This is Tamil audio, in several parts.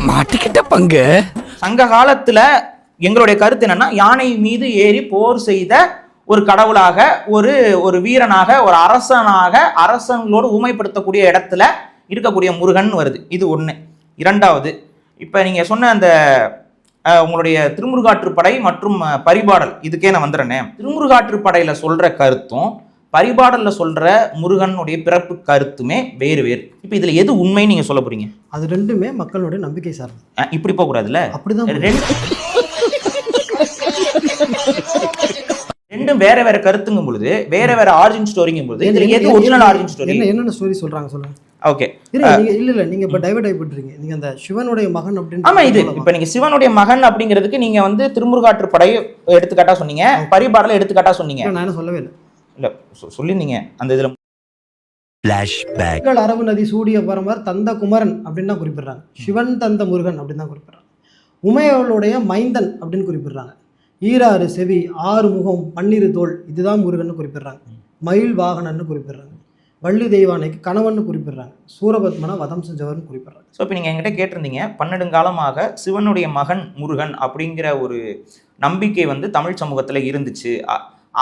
மாட்டிக்கிட்ட பங்கு. சங்க காலத்துல எங்களுடைய கருத்து என்னன்னா, யானை மீது ஏறி போர் செய்த ஒரு கடவுளாக, ஒரு ஒரு வீரனாக, ஒரு அரசனாக, அரசங்களோடு ஊமைப்படுத்தக்கூடிய இடத்துல இருக்கக்கூடிய முருகன் வருது. இது ஒண்ணு. இரண்டாவது, இப்ப நீங்க சொன்ன அந்த உங்களுடைய திருமுருகாற்றுப்படை மற்றும் பரிபாடல், இதுக்கே நான் வந்துடுறேனே. திருமுருகாற்றுப்படையில சொல்ற கருத்தும் பரிபாடல்ல சொல்ற முருகனுடைய பிறப்பு கருத்துமே வேறு வேறு. இப்ப இதுல எது உண்மைன்னு நீங்க சொல்ல போறீங்க? அது ரெண்டுமே மக்களுடைய நம்பிக்கை சார்ந்தது. இப்படி போக கூடாதுல்ல. அப்படிதான் ரெண்டும் வேற வேற கருத்துங்கும் பொழுது, வேற வேற ஆரிஜின் ஸ்டோரிங்கும் பொழுது, இதுல எது ஒரிஜினல் ஆரிஜின் ஸ்டோரி? என்னென்ன ஸ்டோரி சொல்றாங்க சொல்லுங்க. ஓகே, இல்ல நீங்க இப்ப டைவர்ட் ஆகி போட்டுறீங்க. நீங்க அந்த சிவனுடைய மகன் அப்படின்னு. ஆமா, இது இப்ப நீங்க சிவனுடைய மகன் அப்படிங்கிறதுக்கு நீங்க வந்து திருமுருகாற்றுப்படை எடுத்துக்காட்டா சொன்னீங்க, பரிபாடல எடுத்துக்காட்டா சொன்னீங்க. நான் என்ன சொல்லவே இல்லை. இல்ல சொல்லிருந்தீங்க அந்த இதுல. ஃபிளாஷ்பேக். அரவு நதி சூடிய பரமர் தந்த குமரன் அப்படின்னு தான் குறிப்பிடுறாங்க. சிவன் தந்த முருகன் அப்படின்னு தான் குறிப்பிடுறாங்க. உமையவளுடைய மைந்தன் அப்படின்னு குறிப்பிடுறாங்க. ஈராறு செவி, ஆறு முகம், பன்னிரு தோல், இதுதான் முருகன் குறிப்பிடுறாங்க. மயில் வாகனன்னு குறிப்பிடுறாங்க. வள்ளி தெய்வானைக்கு கணவன் குறிப்பிடுறாங்க. சூரபத்மனை வதம் செஞ்சவர்னு குறிப்பிடுறாங்க. ஸோ இப்போ நீங்கள் என்கிட்ட கேட்டிருந்தீங்க, பன்னெடுங்காலமாக சிவனுடைய மகன் முருகன் அப்படிங்கிற ஒரு நம்பிக்கை வந்து தமிழ் சமூகத்தில் இருந்துச்சு.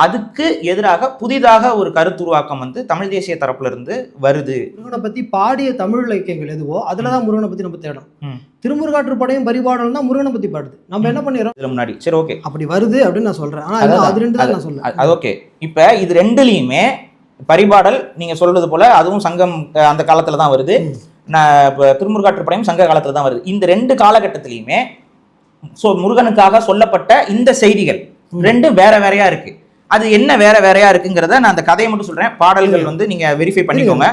அதுக்கு எதிராக புதிதாக ஒரு கருத்துருவாக்கம் வந்து தமிழ் தேசிய தரப்புல இருந்து வருது. முருகனை பத்தி பாடிய தமிழ் இலக்கியங்கள் எதுவோ அதுலதான் முருகனை பத்தி நம்ம தேடணும். திருமுருகாற்றுப்படையும் பரிபாடலும் தான் முருகனை பத்தி பாடுது. நம்ம என்ன பண்ணிடுறோம் இதுல முன்னாடி? சரி, ஓகே, அப்படி வருது அப்படின்னு நான் சொல்றேன். ஆனா அது ரெண்டு தான் நான் சொல்றேன். அது ஓகே. இப்ப இது ரெண்டுலயுமே பரிபாடல் நீங்க சொல்றது போல அதுவும் சங்கம் அந்த காலத்துல தான் வருது. திருமுருகாற்றுப்படையும் சங்க காலத்துல தான் வருது. இந்த ரெண்டு காலகட்டத்திலையுமே முருகனுக்காக சொல்லப்பட்ட இந்த செய்திகள் ரெண்டும் வேற வேறையா இருக்கு. அது என்ன வேற வேறையா இருக்குங்கிறத நான் அந்த கதையை மட்டும் சொல்றேன். பாடல்கள் வந்து நீங்க வெரிஃபை பண்ணிக்கோங்க.